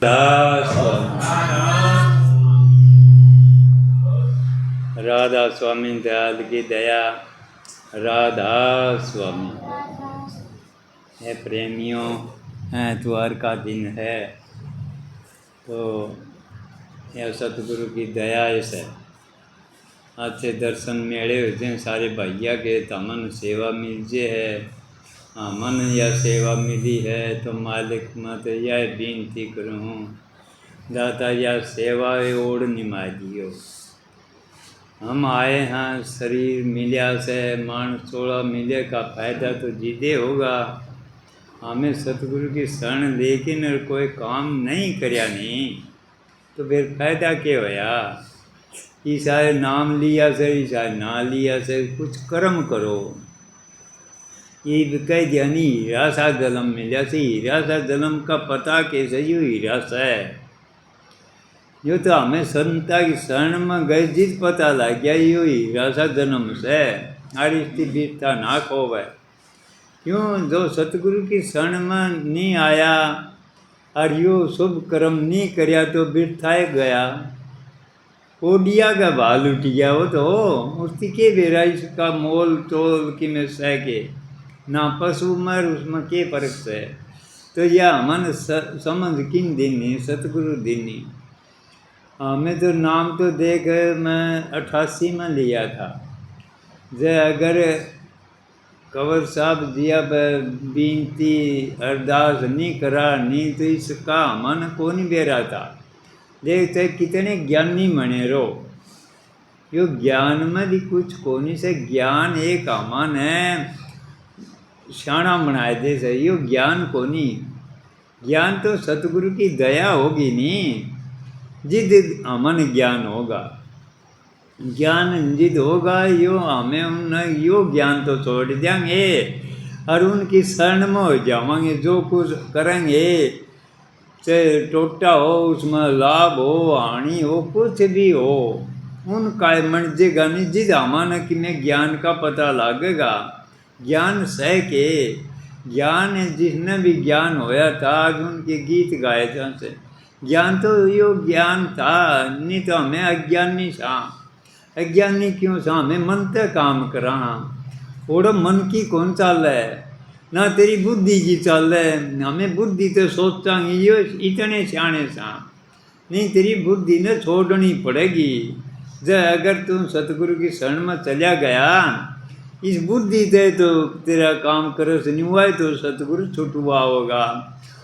राधा स्वामी दयाल की दया। राधा स्वामी। है प्रेमियों, इतवार का दिन है तो यह सतगुरु की दया से अच्छे दर्शन मेले होते हैं सारे भैया के। तमन सेवा मिल जे है, मन यह सेवा मिली है तो मालिक मत यह विनती करूँ दाता यह सेवा ओढ़ निमा दियो। हम आए हैं शरीर मिलिया से मान चोड़ा मिले का फायदा तो जीदे होगा। हमें सतगुरु की शरण लेकिन कोई काम नहीं करया नहीं तो फिर फायदा क्या होया। ईसाए नाम लिया से ईसाए ना लिया से कुछ कर्म करो। ये कह दिया नहीं हीरा सा जन्म मिला से हीरा सा जन्म का पता कैसे यो हीरा सा है। यो तो हमें संता की शरण में गए जिस पता लग गया यो हीरा सा जन्म से आरिस्ती बीतता ना खोवे। क्यों जो सतगुरु की शरण में नहीं आया और यो शुभ कर्म नहीं करया तो बिरथाए गया। ओडिया का भाल उठ गया वो तो उसकी के बेरा इसका मोल तोल कि में सह के ना पशु मर उसमें के फर्क से। तो यह मन समझ किन देनी सतगुरु देनी। हमें तो नाम तो देख मैं 88 में लिया था। जे अगर कंवर साहब जिया बीनती अरदास नहीं करा नहीं तो इसका मन को नहीं बेरा था। देखते कितने ज्ञानी बने रो। यो ज्ञान में भी कुछ कोनी से ज्ञान एक अमन है शाना बनाए दे से यो ज्ञान कोनी। ज्ञान तो सतगुरु की दया होगी नहीं जिद अमन ज्ञान होगा। ज्ञान जिद होगा यो हमें उन यो ज्ञान तो छोड़ देंगे और उनकी शरण में हो जावांगे। जो कुछ करेंगे चाहे टोटा हो उसमें लाभ हो हानि हो कुछ भी हो उनका मर्जेगा नहीं। जिद हमारा कि में ज्ञान का पता लगेगा। ज्ञान सह के ज्ञान जिसने भी ज्ञान होया था आज उनके गीत गाए से ज्ञान तो यो ज्ञान था नहीं तो हमें अज्ञानी सा। अज्ञानी क्यों सा हमें मन तक काम करा ओड़ा मन की कौन चाल है ना तेरी बुद्धि की चाल है। हमें बुद्धि तो सोचा यो इतने सियाने सा नहीं तेरी बुद्धि ने छोड़नी पड़ेगी। जब अगर तुम सतगुरु की शरण में चला गया इस बुद्धि से तो तेरा काम करो से नहीं हुआ तो सतगुरु छुटवा होगा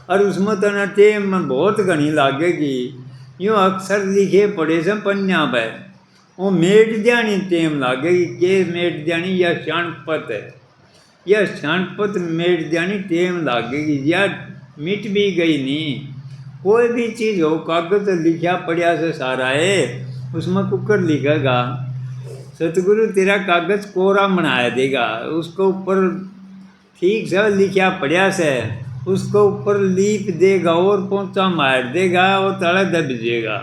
और उसमें तो ना टेम बहुत घनी लागेगी। यूँ अक्सर लिखे पड़े से पन्या पे वो मेट दियानी टेम लागेगी के मेट दियानी या शानपत है यह शानपत मेट दियानी टेम लागेगी या मिट भी गई नहीं। कोई भी चीज़ हो कागज लिखा पड़ा से सारा है उसमें कुकर लिखेगा। सतगुरु तेरा कागज कोरा बनाया देगा उसको ऊपर ठीक से लिखा पड़ा से उसको ऊपर लीप देगा और पोंचा मार देगा वो तला दब जाएगा।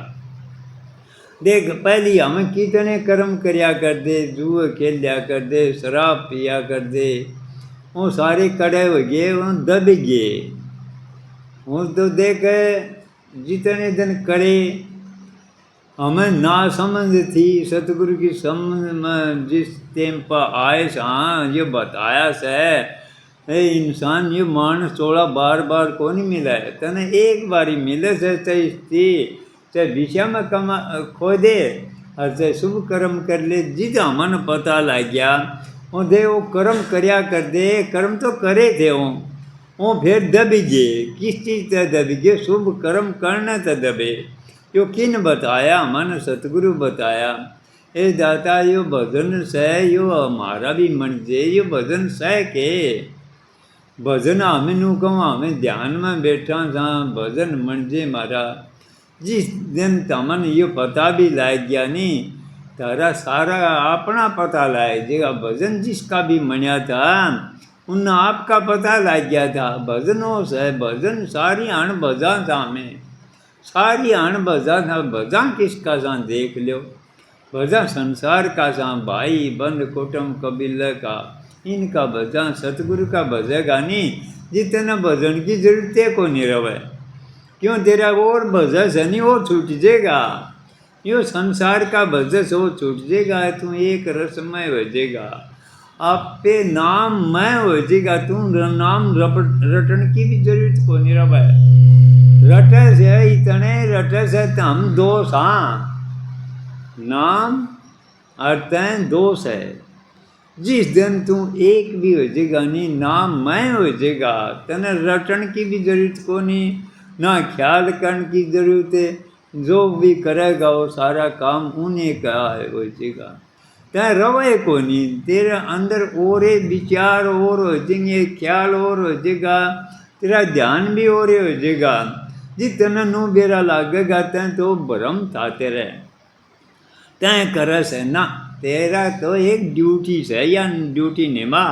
देख पहली हम कितने कर्म करया कर दे जुए खेलिया कर दे शराब पिया कर दे वो सारे कड़े हो गए वो दब गए। वो तो देख जितने दिन करे हमें ना समझ थी सतगुरु की समझ में जिस टाइम पर आए हाँ ये बताया से इंसान ये मानस चोड़ा बार बार को नहीं मिला है तने एक बारी मिले से चाहे विषय में कमा खो दे और चाहे शुभ कर्म कर ले जिद मन पता लग गया वो दे वो कर्म करया कर दे कर्म तो करे थे वो फिर दबी जे किस चीज़ से दबी जे शुभ कर्म करने से दबे। यो किन बताया मन सतगुरु बताया ए दाता यो भजन सह यो हमारा भी मन जे यो भजन सह के भजन हमें नू कहूँ हमें ध्यान में बैठा था भजन मन जे मारा जिस दिन तमन यो पता भी लाग गया नहीं तारा सारा अपना पता लाग जाएगा। भजन जिसका भी मनिया था उन आपका पता लग गया था। भजनों से भजन सारी अण भजा था हमें सारी अण भजा था। भजा किसका सा देख लो भजा संसार का सा भाई बंद कुटुंब कबीले का इनका भजन सतगुरु का भजेगा नहीं। जितना भजन की जरूरत को नहीं रहे क्यों तेरा और बजस है नहीं वो छूट जाएगा, यो संसार का बजस वो छूट जाएगा, तू एक रसमय हो जाएगा, आप पे नाम मैं हो जाएगा, तू नाम रटन की भी जरूरत को नहीं रहा है। रटस है इतने रटस है तो हम दोष, हाँ नाम अर्थ दोष है। जिस दिन तू एक भी हो जाएगा नहीं, नाम मैं हो जाएगा, तने रटन की भी जरूरत को नहीं, ना ख्याल करने की जरूरत है, जो भी करेगा वो सारा काम उन्हें का हो जाएगा, तय रवे को नहीं, तेरे अंदर और विचार और हो जाएंगे, ख्याल और हो जाएगा, तेरा ध्यान भी और हो जाएगा, जितना नु बेरा लागेगा तय तो भ्रम था तेरे, तय करस है ना, तेरा तो एक ड्यूटी से या ड्यूटी निभा,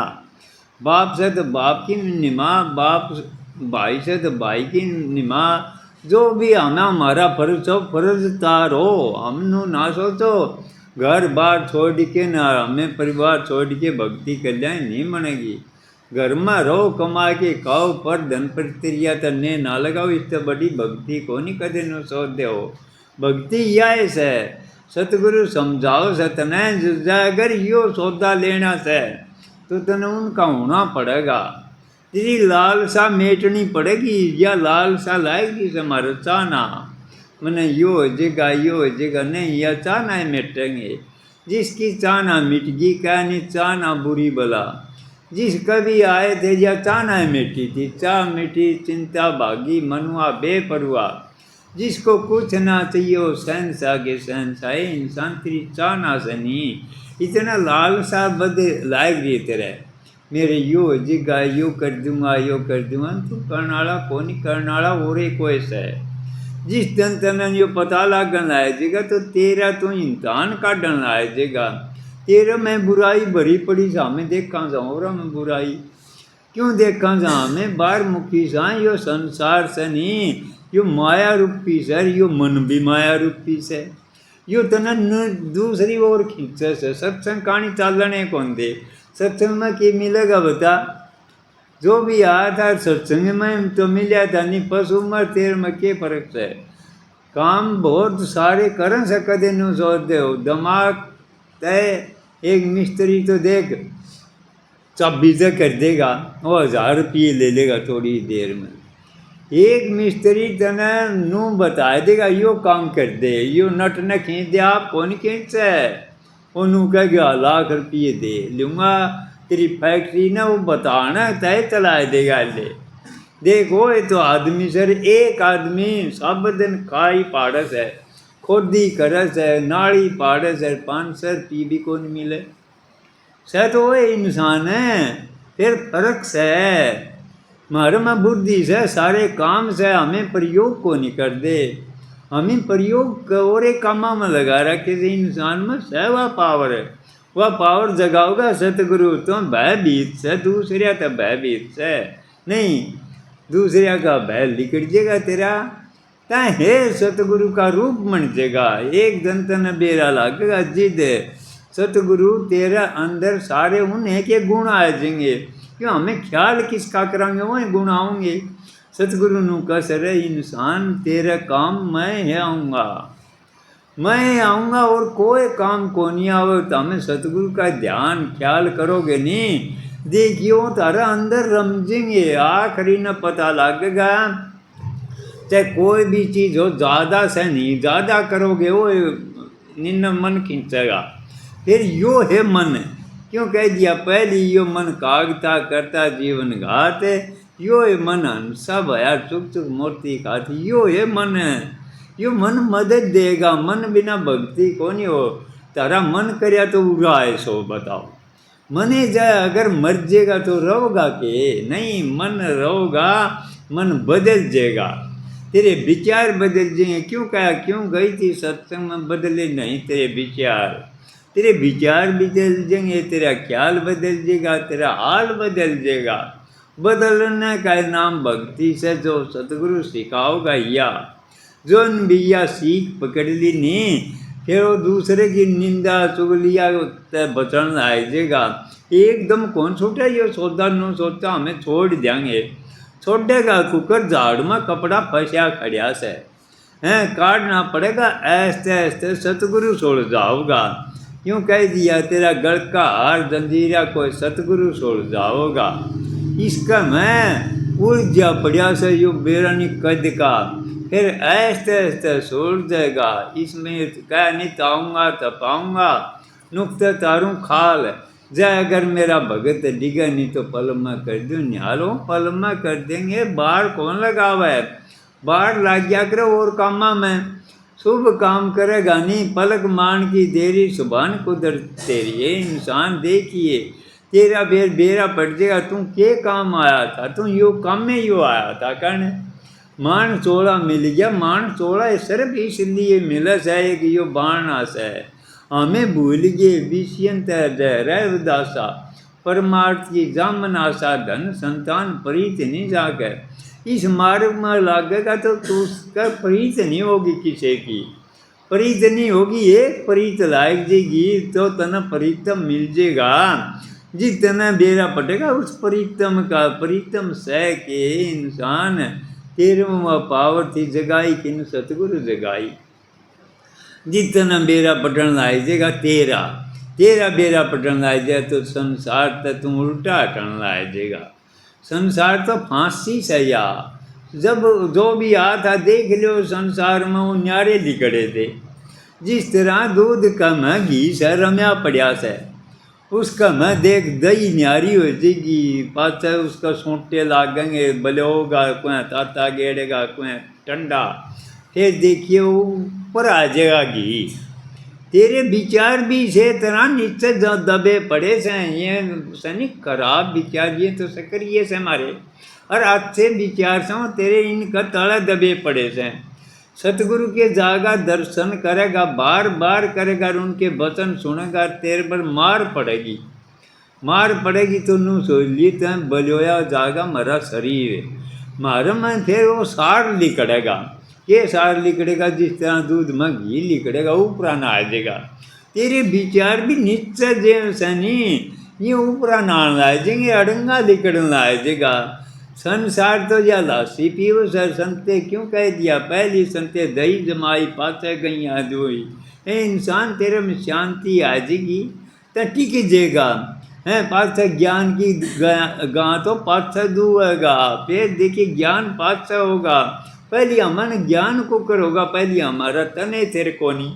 बाप से तो बाप की निभा, बाप भाई से तो भाई की निभा, जो भी हमें हमारा फर्ज हो फर्ज तार हो, हमनु ना सोचो घर बार छोड़ के ना हमें परिवार छोड़ के भक्ति कल्याण नहीं बनेगी, घर में रहो कमा के खाओ पर धन प्रतिक्रिया तने ना लगाओ, इससे बड़ी भक्ति को नहीं कदे न सोच दे हो, भक्ति यह है सतगुरु समझाओ से तने अगर यो सौदा लेना से तो तने उनका होना पड़ेगा, तेरी लालसा मेटनी पड़ेगी, या लालसा लाएगी से हमारा चाहना मैंने यो हो जाएगा नहीं, या चाहना मिटेंगे, जिसकी चाहना मिट गई क्या नहीं चाहना बुरी बला, जिस कभी आए थे या चाहना मिटी थी, चाह मिटी चिंता भागी मनुआ बेपरवा, जिसको कुछ ना चाहिए वो सहनसा के सहनसा, इंसान तेरी चाहना से नहीं, इतना लालसा बदे लायक रही तेरे, मेरे यो हो जाएगा यो कर दूंगा तू करने वाला कौन नहीं, करने वाला और एक ऐसा है, जिस दिन तेने यो पता लगन लाएगा तो तेरा तो इंसान काटन लाएगा, तेरा मैं बुराई भरी पड़ी सा मैं देखा जाऊँ और मैं बुराई क्यों देखा जा, मैं बाहर मुखी सा, यो संसार से नहीं, यो माया रूपी सर, यो मन भी माया रूपी से, यो तना दूसरी ओर खींचे से, सत्संग कहानी चालने कौन दे, सत्संग में क्या मिलेगा बता, जो भी आया था सत्संग में तो मिला था नहीं, पशु में तेर में क्या फर्क है, काम बहुत सारे करन से कदे न सोच दे हो, दिमाग तय एक मिस्त्री तो देख चाबी से कर देगा, वो 1000 रुपये ले लेगा थोड़ी देर में, एक मिस्त्री तने नू बता देगा यो काम कर दे, यो नट न खींच दे, आप कौन खींच है, वो नू कहेगा 1 लाख रुपये दे लूँगा, तेरी फैक्ट्री ना वो बताना तय चला देगा ले, देखो ये तो आदमी सर, एक आदमी सब दिन खाई पाड़स है, खोदी करस है, नाड़ी पाड़स है, 500 रुपये भी कौन मिले, सह तो वो इंसान है, फिर फर्क से मारे में बुद्धि से सारे काम से हमें प्रयोग को नहीं कर दे, हमें प्रयोग और एक कामा में लगा रखे थे, इंसान में सह वह पावर है, वह पावर जगाओगा सतगुरु तो भयभीत से, दूसरे तो भयभीत से नहीं, दूसरे का भय लिकट जाएगा तेरा, तय हे सतगुरु का रूप बन जाएगा, एक दिन तन बेरा लगेगा जिद सतगुरु तेरा अंदर सारे उन्हें के गुण आ जाएंगे, क्यों हमें ख्याल किसका कराएंगे वही गुण आऊँगे, सतगुरु नु कस रे इंसान तेरा काम मैं आऊँगा और कोई काम को नहीं आवे, तो हमें सतगुरु का ध्यान ख्याल करोगे नहीं, देखियो तारा अंदर रमजेंगे, आखिरी न पता लगेगा, चाहे कोई भी चीज़ हो ज़्यादा से नहीं, ज़्यादा करोगे वो निन्न मन खींचेगा, फिर यो है मन, क्यों कह दिया पहले यो मन कागता करता जीवन घात, यो है मन हंसा भया चुक चुक मूर्ति खाती, यो है मन, यो मन मदद देगा, मन बिना भक्ति को नहीं हो, तारा मन करया तो उड़ा है सो बताओ, मने जाए अगर मर जाएगा तो रहोगा के नहीं, मन रहोगा, मन बदल जाएगा, तेरे विचार बदल जाएंगे, क्यों कहा क्यों गई थी सत्संग में, बदले नहीं तेरे विचार बदल जाएंगे, तेरा ख्याल बदल जाएगा, तेरा हाल बदल जाएगा, बदलने का नाम भक्ति से जो सतगुरु सिखाओगा, या जो बिया सीख पकड़ ली नहीं, फिर वो दूसरे की निंदा चुगलिया बचन आ जाएगा, एकदम कौन छूटा, ये सौदा न सोचा हमें छोड़ देंगे, छोड़ेगा कुकर झाड़ में कपड़ा फंसा खड़िया से हैं काटना पड़ेगा ऐसे ऐसे सतगुरु छोड़ जाओगा। यूँ कह दिया तेरा गल का हार जंजीरा कोई सतगुरु छोड़ जाओगा। इसका मैं उलझा पड़िया से यो बेरानी कद का फिर ऐसे ऐसे छोड़ जाएगा। इसमें कह नहीं ताऊँगा तपाऊँगा नुकते तारूँ खाल जाए अगर मेरा भगत डिगा नहीं तो पल में कर दूँ न्यालो पल में कर देंगे। बाढ़ कौन लगावा है बाढ़ लाग गया करे और कामा में शुभ काम करेगा नहीं पलक मान की देरी सुबह कुदरत तेरी। ये इंसान देखिए तेरा बेरा पड़ जाएगा। तू के काम आया था तू यो काम में यो आया था करने मान चोला मिल गया। मान चोला सिर्फ इसलिए मिला है कि यो बाणस है हमें भूल गए विषयंत रह उदासा परमार्थ की जामन आशा धन संतान प्रीत नहीं जाकर। इस मार्ग में लागेगा तो उसका प्रीत नहीं होगी किसी की प्रीत नहीं होगी। एक प्रीत लाग जाएगी तो तना प्रीतम मिल जाएगा। जितना बेरा पटेगा उस प्रीतम का प्रीतम सह के इंसान तेरहवां पावर थी जगाई किन सतगुरु जगाई। जितना बेरा पटन लाग जाएगा तेरा बेरा पटन लाग जाए तो संसार तो तुम उल्टा हटन लाग जाएगा। संसार तो फांसी से या जब जो भी आ था देख लो संसार में वो न्यारे लिकड़े थे। जिस तरह दूध का मैं घी से रम्या पड़िया से उसका मैं देख दही न्यारी हो जाएगी पास उसका सोटे लागेंगे भले होगा कोई ताता गेड़ेगा कोई ठंडा फिर देखिए वो ऊपर आ जाएगा घी। तेरे विचार भी से तरह नीचे दबे पड़े से ये सनी खराब विचार ये तो सक्रिय से हमारे और अच्छे विचार से तेरे इनका तला दबे पड़े से। सतगुरु के जागा दर्शन करेगा बार बार करेगा उनके वचन सुनेगा तेरे पर मार पड़ेगी तो नू सोच ली तो बलोया जागा मेरा शरीर मारे में फिर वो सार लिकड़ेगा। ये सार लिकड़ेगा जिस तरह दूध में घी लिकड़ेगा ऊपरा ना आ जाएगा। तेरे विचार भी नीचे जैसे नहीं ये ऊपरा ना आ जाएंगे अड़ंगा लिकड़ना आ जाएगा। संसार तो या लासी पीओ सर संते क्यों कह दिया पहली संते दही जमाई पाते गई आदोई। ए इंसान तेरे में शांति आ जाएगी तो टिक जाएगा है। पाथ ज्ञान की गाँ तो पाथ दुएगा फिर देखिए ज्ञान पाथ होगा। पहले हमन ज्ञान को करोगा पहले हमारा तन है तेरे को नहीं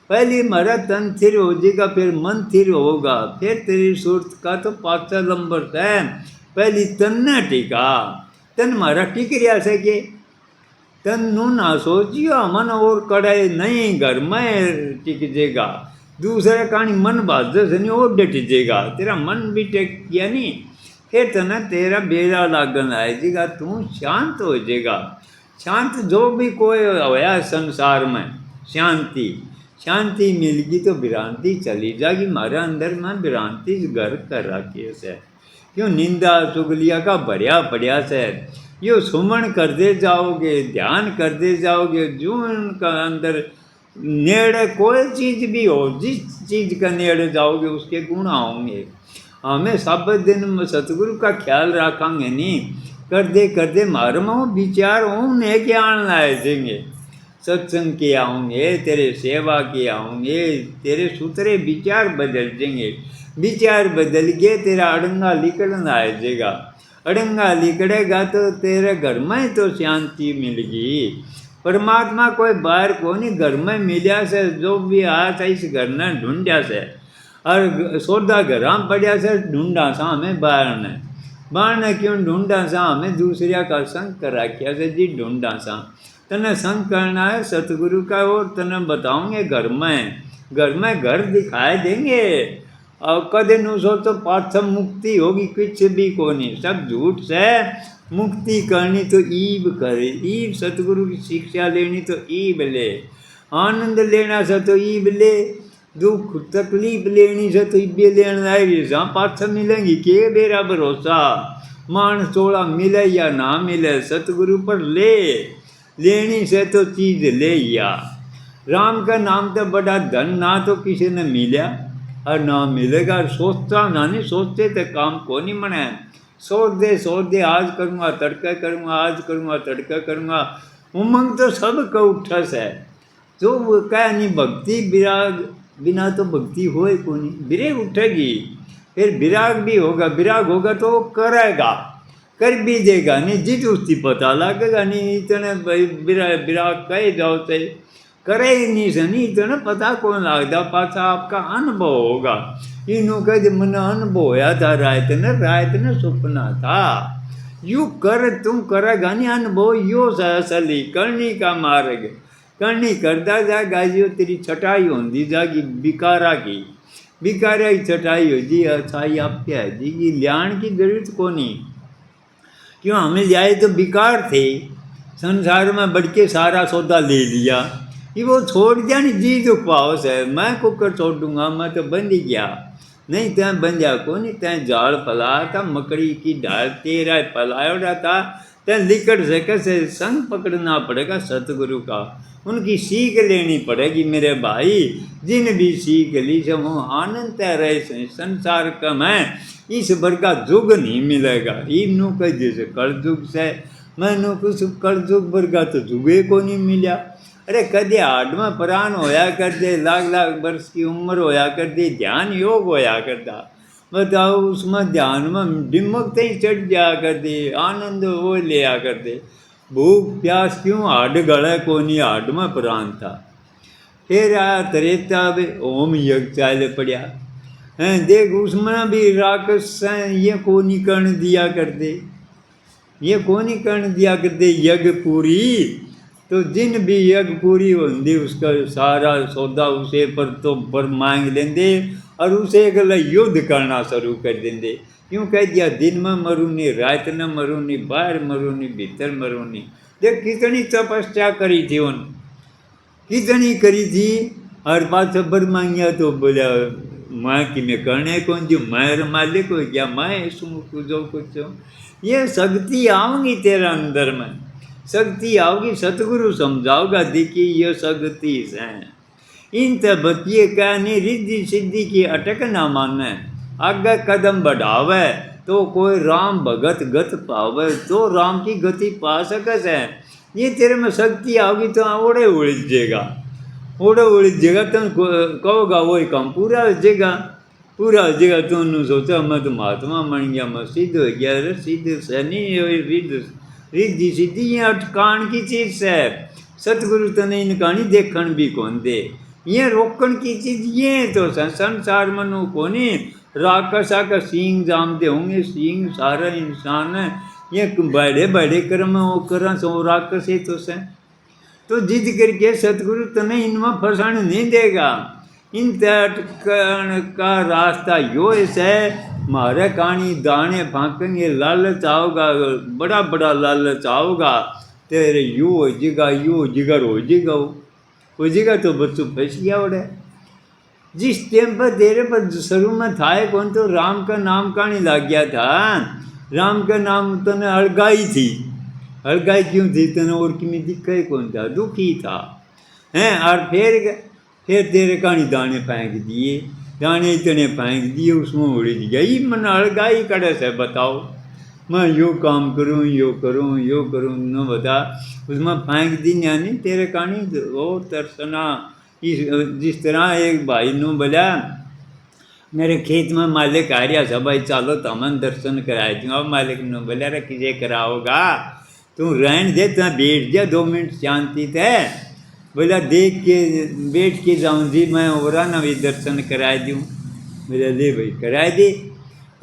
पहले हमारा तन थिर हो जाएगा फिर मन थिर होगा फिर तेरी सूरत का तो पाँच नंबर है। पहली तन न टिका तन हमारा टिक रहा सके तन नू ना सोचियो हमन और कड़ाई नहीं घर में टिक जाएगा। दूसरा कहानी मन बाजर से नहीं और डट जाएगा तेरा मन भी टिक गया नहीं फिर तना तेरा बेरा लागन आ जाएगा तू शांत हो जाएगा। शांत जो भी कोई होया संसार में शांति मिलगी तो भ्रांति चली जाएगी। हमारे अंदर में भ्रांति घर कर रखी है क्यों निंदा चुगलिया का भरिया पड़िया से यो सुमन करते जाओगे ध्यान करते जाओगे जो उनका अंदर नेड़े कोई चीज़ भी हो जिस चीज़ का नेड़े जाओगे उसके गुण होंगे। हमें सब दिन सतगुरु का ख्याल रखेंगे नहीं करते मार में विचार होंगे क्या आने देंगे सत्संग के आऊँगे तेरे सेवा के आऊँगे तेरे सूत्रे विचार बदल देंगे। विचार बदल के तेरा अड़ंगा निकलना आ जाएगा। अड़ंगा निकलेगा तो तेरे घर में तो शांति मिलेगी। परमात्मा कोई बाहर को नहीं घर में मिलिया से जो भी आया था इस घर ने ढूंढा से और सौदा घर पड़ा से ढूंढा सा हमें बाहर ने क्यों ढूंढा सा हमें दूसरिया का संग करा किया से जी ढूंढा सा तने संग करना है सतगुरु का और तने बताओगे घर में घर दिखाए देंगे। और कदे नु सो तो पाथ मुक्ति होगी कुछ भी को नहीं सब झूठ से मुक्ति करनी तो ईब करे ईब सतगुरु की शिक्षा लेनी तो ईब ले आनंद लेना से तो ईब ले दुख तकलीफ लेनी से तो ईब लेना आएगी। जहाँ पाथ मिलेंगी के बेरा भरोसा मान चोड़ा मिले या ना मिले सतगुरु पर लेनी से तो चीज़ ले या राम का नाम तो बड़ा धन ना तो किसी ने मिला और ना मिलेगा। सोचता ना नहीं सोचते तो काम को नहीं मने सोच दे आज करूँगा तड़का करूँगा, आज करूँगा तड़का करूँगा। उमंग तो सब का उठस है। तो वो क्या नहीं, भक्ति विराग बिना तो भक्ति होए को नहीं, विरेग उठेगी फिर विराग भी होगा, विराग होगा तो करेगा, कर भी देगा, नहीं जित उसकी पता लगेगा नहीं। इतने विराग कहे जाओ तो करे ही नहीं सनी, इतना पता कौन लगता, पाछा आपका अनुभव होगा। इनू कह मन अनुभव होया था, रात न सपना था। यू कर तू करेगा नहीं, अनुभव यो असली करनी का मार्ग, करनी करता जाएगा। यो तेरी छटाई होती जाएगी बिकारा की छटाई हो जी, अच्छाई आप क्या है जी, ये लियाण की जरूरत को नहीं। क्यों हमें जाए तो बिकार थे, संसार में बढ़ के सारा सौदा ले लिया, ये वो छोड़ दिया नहीं जी तो पाओस है। मैं कुकर छोड़ दूंगा, मैं तो बंद ही गया नहीं, तैं बंध्या को नहीं, तैं जाल फैलाया था, मकड़ी की ढाल तेरा फैलाया था, तैं लिकड़ से कैसे संग पकड़ना पड़ेगा सतगुरु का, उनकी सीख लेनी पड़ेगी मेरे भाई। जिन भी सीख ली सब आनंद रहे संसार का मैं, इस भर का जुग नहीं मिलेगा। इनू कह जैसे कल जुग से मैनू कुछ कल जुग भर का तो जुगे को नहीं मिला। अरे कदे हाड में प्राण होया कर दे, लाख लाख वर्ष की उम्र होया कर दे, ध्यान योग होया करता, बताओ उसमें ध्यान में दिमक ही चढ़ जाया कर दे, आनंद वो लिया कर दे। भूख प्यास क्यों, हाड गले को नहीं, हाड में प्राण था। फिर आया त्रेता भी ओम यज्ञ चाल पड़ा हैं, देख उसमें भी राक्षस ये को नहीं कर्ण दिया कर दे, ये को नहीं कर्ण दिया कर दे यज्ञ पूरी। तो जिन भी यज्ञ पूरी होती उसका सारा सौदा उसे पर तो पर मांग लेंदे और उसे गला युद्ध करना शुरू कर देंगे। क्यों कह दिया दिन में मरू नहीं, रात न मरू नहीं, बाहर मरू नहीं, भीतर मरू नहीं। देख कितनी तपस्या करी थी उन, कितनी करी थी। और बात बर मांगिया तो बोला मैं कि मैं करने कौन जो मैं मालिक हो गया, मैं जो कुछ ये शक्ति आऊँगी तेरा अंदर में, शक्ति आओगी, सतगुरु समझाओगा देखिए ये शक्ति है। इन तब बच्चे क्या नहीं रिद्धि सिद्धि की अटक ना माने, आगे कदम बढ़ावे तो कोई राम भगत गत पावे, तो राम की गति पा सकस है। ये तेरे में शक्ति आओगी तो ओढ़े उलझेगा, ओढ़े उलझेगा, तुम कहोगा वही काम पूरा हो जाएगा, पूरा हो जाएगा। तुमने सोचा मैं तो महात्मा बन गया, मैं सिद्ध हो गया। अरे सिद्ध से नहीं, रिद्धि सिद्धि ये अटकान की चीज़ है। सतगुरु तने इनकानी देखन भी कौन दे, ये रोकन की चीज़ ये तो संसार मनु को नहीं। राक्षसा का सींग जामते होंगे, सींग सारा इंसान है, ये बड़े बड़े कर्म वो कर सो राक्षस ही तो जिद करके सतगुरु तने इनमें फंसाने नहीं देगा। इन अटकन का रास्ता यो है, मारे कहानी दाने फांकेंगे, लालच आओगा, बड़ा बड़ा लालच आओगा, तेरे यू हो जाएगा, यू जिगर हो जाएगा तो बच्चों फंस गया। उड़े जिस टाइम पर तेरे पर शुरू में था कौन तो राम का नाम कहानी लग गया था, राम का नाम तने हड़गाई थी, हड़गाई क्यों थी तने, और कि में दिक्कत कौन था, दुखी था हैं। और फिर तेरे कहानी दाने फेंक दिए, दाने इतने फेंक दिए उसमें उड़ गई, मन हड़गाई कड़े से बताओ मैं यो काम करूँ यो करूँ न बता, उसमें फेंक दी यानी तेरे कहानी वो तरसना। जिस तरह एक भाई ने बोला मेरे खेत में मालिक आ रहा था, भाई चलो तो हम दर्शन कराए दूँ। अब मालिक ने बोला अरे किसे कराओगा, तू रहन दे, तू बैठ जा 2 मिनट शांति थे। बोला देख के बैठ के जाऊँ जी मैं और ना भी दर्शन कराए दूँ। बोला ले भाई कराए दे।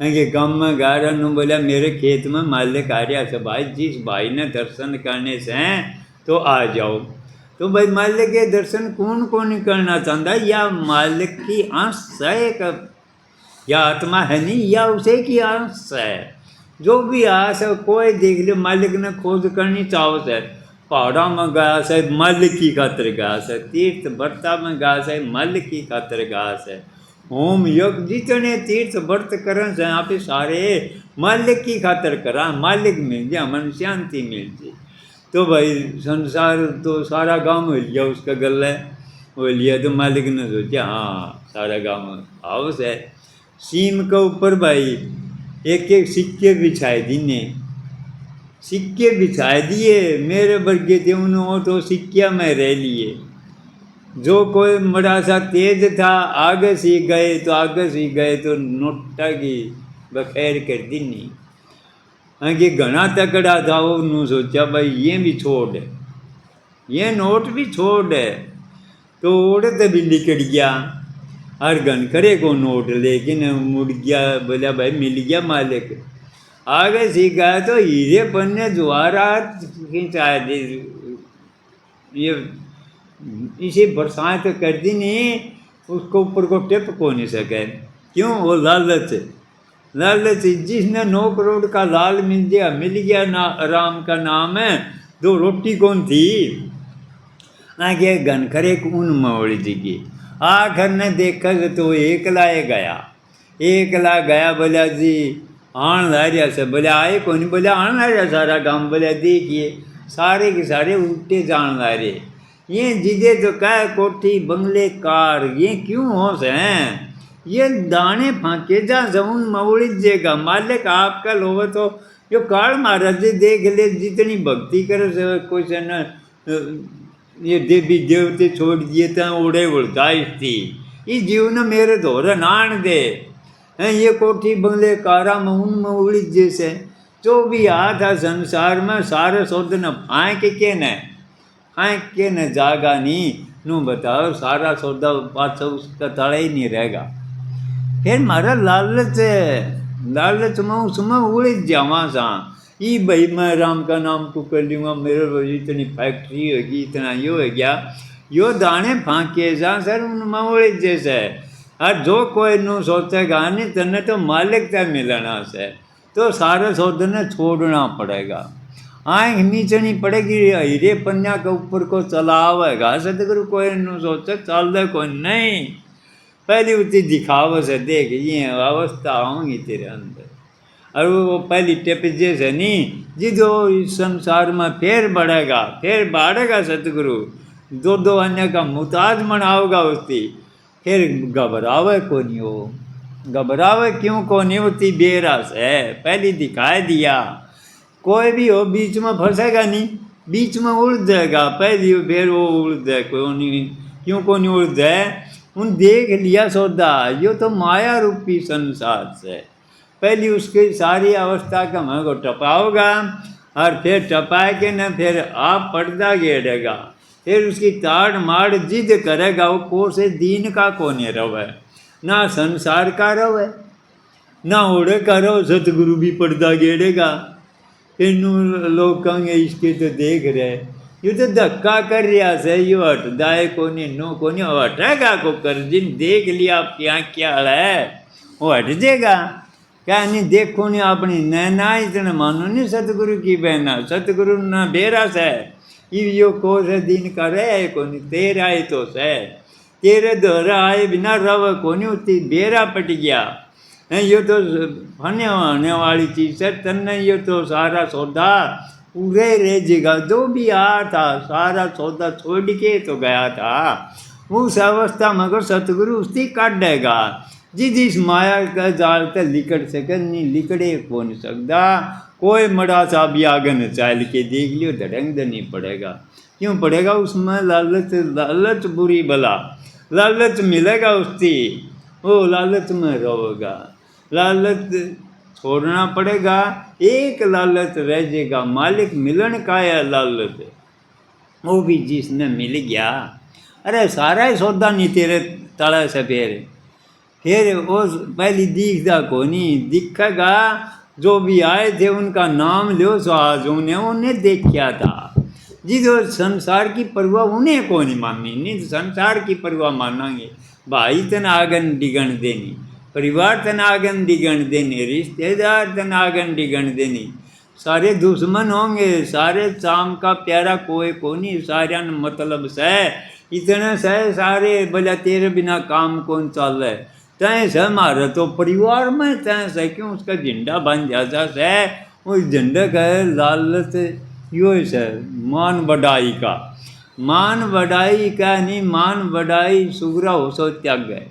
कि गाँव में गा रहा हूँ, बोला मेरे खेत में मालिक आ रहा था भाई, जिस भाई ने दर्शन करने से हैं तो आ जाओ। तो भाई मालिक के दर्शन कौन कौन करना चाहता है, या मालिक की आंस है, या आत्मा है नहीं, या उसे की आंस है, जो भी आस है कोई देख ले। मालिक ने खोज करनी चाहो से, पहाड़ा में गया से मालिक की खातर गया से, तीर्थ व्रता में गया से मालिक की खातर गया से, होम यज्ञ जितने तीर्थ व्रत करन से यहाँ पे सारे मालिक की खातर करा, मालिक मिल जाए, मन शांति मिल जाए। तो भाई संसार तो सारा गांव हो लिया उसका गल है, वो लिया तो मालिक ने सोचा हाँ सारा गांव हाउस है। सीम के ऊपर भाई एक एक सिक्के बिछाए दीने, सिक्के बिछाए दिए मेरे वर्गे थे उन्होंने तो सिक्किया में रह लिए। जो कोई बड़ा सा तेज था आगे से गए तो आगे से गए तो नोटा की बखैर कर दी नहीं। कि घना तकड़ा था उन्होंने सोचा भाई ये भी छोड़ है, ये नोट भी छोड़ है, तो उड़ते भी निकल गया और घन करे को नोट, लेकिन मुड़ गया, बोला भाई मिल गया मालिक। आगे से गया तो हीरे पन्ने द्वारा खिंचाए दे, ये इसे बरसात तो कर दी नहीं, उसको ऊपर को टिप को नहीं सके। क्यों? वो लालच, लालच। जिसने 9 करोड़ का लाल मिल गया ना, राम का नाम है, 2 रोटी कौन थी आगे घन खरे उन मौड़ी जी। आखिर ने देखा तो एकला गया, बोला जी आन ला रहा से, बोले आए को नहीं, बोले आन ला रहा सारा गांव, बोले देखिए सारे के सारे उल्टे जान ला रहे, ये जिदे तो कह कोठी बंगले कार, ये क्यों हो से हैं, ये दाने फांके जा जमुन मऊड़ी जेगा, मालिक आपका लोग तो जो काल महाराज देख ले, जितनी भक्ति करे से कोई से न ये देवी देवते छोड़ दिए तो उड़े उड़ताइश थी, ये जीवन मेरे धोरे नान दे हैं, ये कोठी बंगले कारा में उन मऊड़ी जैसे जो भी आ था संसार में सारे शोध न फाँक के न जागा नहीं, नू बताओ सारा सौदा पाछा उसका तड़ा ही नहीं रहेगा। फिर मारा लालच में उसमें उड़ जावा सा, ये भाई मैं राम का नाम को कर लूँगा, मेरे इतनी फैक्ट्री होगी, इतना यो हो गया, यो दाने फाँके जा सर उनमें उड़ जैसे। और जो कोई नू सोचेगा नहीं तने तो मालिक तय मिलना से, तो सारे सौदे छोड़ना पड़ेगा, आँख मीचनी पड़ेगी, हीरे पन्या के ऊपर को चलावेगा सतगुरु, कोई नू सोचे चल दे कोई नहीं, पहली उतनी दिखाव से देख ये अवस्था आऊँगी तेरे अंदर। और वो पहली टिप जैसे नहीं जिदो इस संसार में फिर बढ़ेगा सतगुरु, 2 अन्य का मुताज मनाओगा उसकी, फिर घबरावे को नहीं हो, घबरावे क्यों को नहीं होती, बेरस है पहली दिखाई दिया, कोई भी हो बीच में फंसेगा नहीं, बीच में उड़ जाएगा पहली, फिर वो उड़ जाए कोई नहीं, क्यों को नहीं उड़ जाए, उन देख लिया सौदा, यो तो माया रूपी संसार से, पहली उसकी सारी अवस्था का मन को टपाओगा, और फिर टपा के न फिर आप पर्दा घेरेगा, फिर उसकी ताड़ माड़ जिद करेगा, वो को से दीन का कोने रवे, ना संसार का रवे ना उड़े का रहो, सतगुरु भी पर्दा घेरेगा, फिर लोग कहेंगे इसके तो देख रहे, ये तो धक्का कर रहा से, यो हट दाए को नहीं नो को नहीं, हटेगा को कर, जिन देख लिया आप क्या है वो हट जाएगा, क्या नहीं देखो नहीं अपनी नैना इतने मानो नहीं सतगुरु की बहना, सतगुरु न बेरस है, यो को से दिन का रहे को नहीं, तेरा ही तो से, तेरे दोहरा आए बिना रव को नहीं, उतनी बेरा पट गया है, यो तो फने होने वाली चीज़ है, तन्ने यो तो सारा सौदा पूरे रह जाएगा, जो भी आ था सारा सौदा छोड़ के तो गया था, उस अवस्था में अगर सतगुरु उसकी काट देगा, जिस माया का जाल तक लिकड़ सके नहीं, लिकड़े को नहीं सकता, कोई मड़ा सा भी आगे न चाल के देख लियो धड़ंग नहीं पड़ेगा, क्यों पड़ेगा, उसमें लालच बुरी बला, लालच मिलेगा उसकी, वो लालच में रहोगा, लालच छोड़ना पड़ेगा, एक लालच रह जाएगा, मालिक मिलन का है लालच, वो भी जिसने मिल गया, अरे सारा ही सौदा नहीं तेरे तला से, फिर वो पहली दिखता को नहीं, दिखेगा जो भी आए थे उनका नाम लो, सो आज उन्हें देखा था, जिधो संसार की परवाह उन्हें को नहीं माननी, नहीं संसार की परवाह मानेंगे, भाई तन आगन डिगन देनी, परिवार तन आगन डिगन देनी, रिश्तेदार तन आगन डिगन देनी, सारे दुश्मन होंगे, सारे शाम का प्यारा कोई को नहीं, सारे मतलब से इतने से सारे, बोला तेरे बिना काम कौन चल है, तय से मारे तो परिवार में तय से क्यों उसका झंडा बन जाता से, उस झंडे का लालच यो है मान बढ़ाई का नहीं, मान बढ़ाई सुगरा हो सो त्याग गए,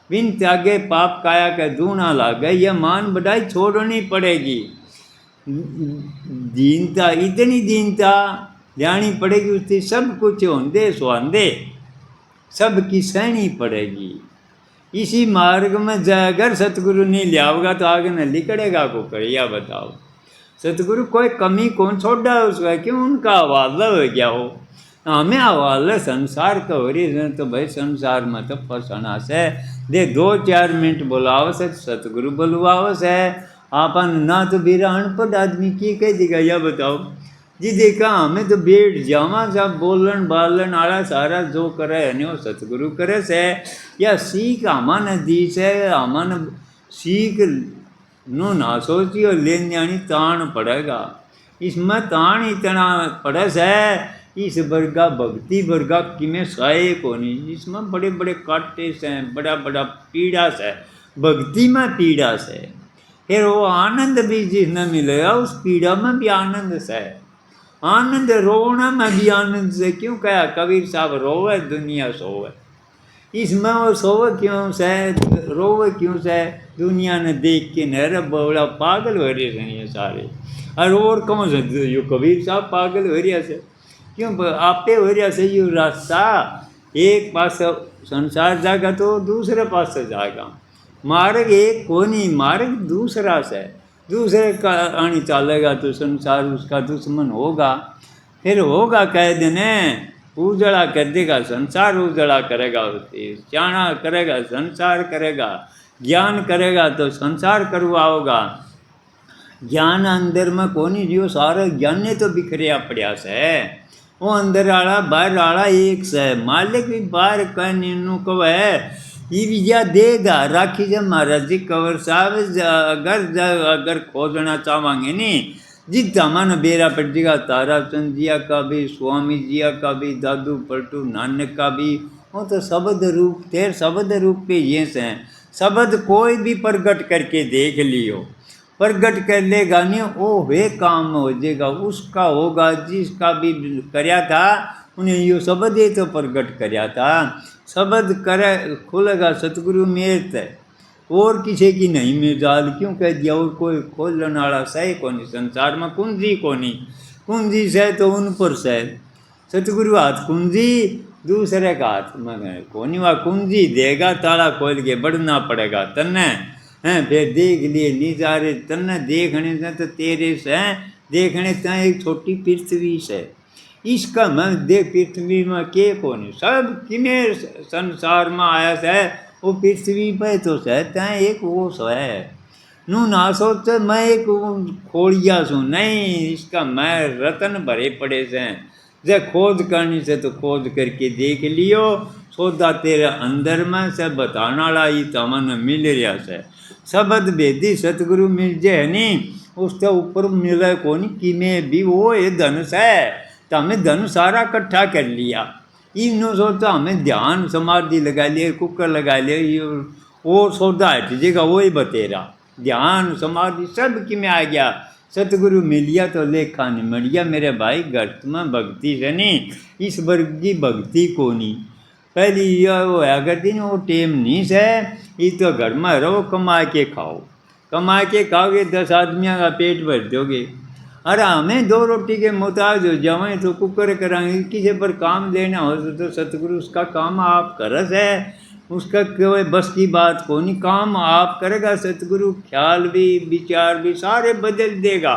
बिन त्यागे पाप काया के दूना लागे, यह मान बढ़ाई छोड़नी पड़ेगी। दीनता, इतनी दीनता जानी पड़ेगी, उससे सब कुछ होंदे सुहांदे सब की सहनी पड़ेगी। इसी मार्ग में अगर सतगुरु नहीं लियाओगा तो आगे न लिकड़ेगा को करिया बताओ। सतगुरु कोई कमी कौन छोड़ा है उसका, क्यों उनका हवाला हो गया हो। हमें हवाला संसार का हो रही है तो भाई संसार में तो फंसना से दे 2-4 मिनट बुलाओ से सतगुरु बुलवाओ से। आपन ना तो बेरा अनपढ़ आदमी की कह देगा या बताओ जी। देखा हमें तो बैठ जावा सब बोलन बालन आला सारा जो करे है वो सतगुरु करे से, या सीख हमान दी से हमान सीख नो ना सोचियो लेने आनी तान पड़ेगा। इसमें तान इतना पड़े से इस वर्गा भक्ति वर्गा किमें साए को नहीं, इसमें बड़े बड़े काटे से बड़ा बड़ा पीड़ा से, भक्ति में पीड़ा से। फिर वो आनंद भी जिसने मिलेगा उस पीड़ा में भी आनंद से, आनंद रोना में भी आनंद से। क्यों कहा कबीर साहब रोवे दुनिया सोवे, इसमें वो सोवे क्यों से रोवे क्यों से, दुनिया ने देख के नर बड़ा पागल हो रहे हैं सारे। और कौन से यो कबीर साहब पागल हो रहा से, क्यों आपे हो रहा से। यो रास्ता एक पास संसार जाएगा तो दूसरे पास से जाएगा, मार्ग एक को नहीं, मार्ग दूसरा से। दूसरे का आनी चलेगा तो संसार उसका दुश्मन होगा। फिर होगा कह देने उजड़ा कर देगा संसार, उजड़ा करेगा उससे, चाणा करेगा संसार करेगा, ज्ञान करेगा तो संसार करवाओगा। ज्ञान अंदर में कोनी जियो, सारे ज्ञान ने तो बिखरिया पड़िया से। वो अंदर आला बाहर आला एक से, मालिक भी बाहर कहने को है ये विजया देगा। राखी जब महाराज जी कंवर साहब अगर खोजना चाहेंगे नहीं जितना मन बेरा पड़ जाएगा, ताराचंद जिया का भी, स्वामी जिया का भी, दादू पलटू नानक का भी, वो तो शब्द रूप थे, शब्द रूप पे ये से शब्द कोई भी प्रगट करके देख लियो, प्रगट कर लेगा नहीं वो वे काम हो जाएगा उसका होगा। जिसका भी करया था उन्हें यो शब्द ही तो प्रगट करया था, शब्द करे खोलेगा सतगुरु मेर है और किसी की नहीं मेजाल। क्यों कह दिया और कोई खोलने वाला सही को नहीं संसार में, कुंजी को नहीं, कुंजी से तो उन पर से सतगुरु हाथ कुंजी दूसरे का हाथ में कोनी, वह कुंजी देगा ताला खोल के बढ़ना पड़ेगा तन्ने हैं। फिर देख लिए निजारे तन्ने देखने से तो तेरे से देखने से एक छोटी पृथ्वी से, इसका मैं देख पृथ्वी में के कौन सब किने संसार में आया से वो पृथ्वी पे तो सहते हैं एक वो है नू ना सोचते मैं एक खोड़िया सू नहीं, इसका मैं रतन भरे पड़े से। जे खोज करनी से तो खोज करके देख लियो, सौदा तेरे अंदर में से बताने वाला ही तमन मिल रहा से। शब्द भेदी सतगुरु मिल जाए नहीं उसके ऊपर मिले को नहीं कि में भी वो ये धनुष है, तो हमें धनुष सारा इकट्ठा कर लिया। इन सोचा हमें ध्यान समाधि लगा लिया, कुकर लगा लिया, वो सौदा हट जाएगा वही बतेरा। ध्यान समाधि सब कि में आ गया, सतगुरु मिलिया तो लेखा नहीं मिलिया मेरे भाई। गर्त में भक्ति से नहीं, इस वर्ग की भक्ति को नहीं। पहली यह वो अगर दिन वो टेम नहीं से, ये तो घर में रहो कमा के खाओ, कमा के खाओगे 10 आदमियों का पेट भर दोगे। अरे हमें 2 रोटी के मोहताज हो जाए तो कुकर कराएंगे, किसी पर काम लेना हो तो सतगुरु उसका काम आप करस है, उसका कोई बस की बात को नहीं, काम आप करेगा सतगुरु। ख्याल भी विचार भी सारे बदल देगा,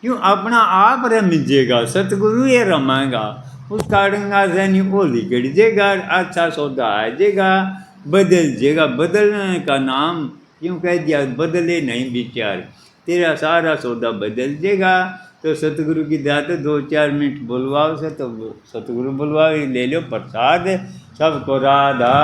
क्यों अपना आप रमजेगा, सतगुरु ये रमाएगा। उसका डंगा से नहीं वो लिगड़ जाएगा, अच्छा सौदा आ जाएगा, बदल जाएगा। बदलने का नाम क्यों कह दिया, बदले नहीं विचार, तेरा सारा सौदा बदल जाएगा। तो सतगुरु की दात 2-4 मिनट बुलवाओ से तो सतगुरु बुलवाओ, ले लो प्रसाद, सबको राधा।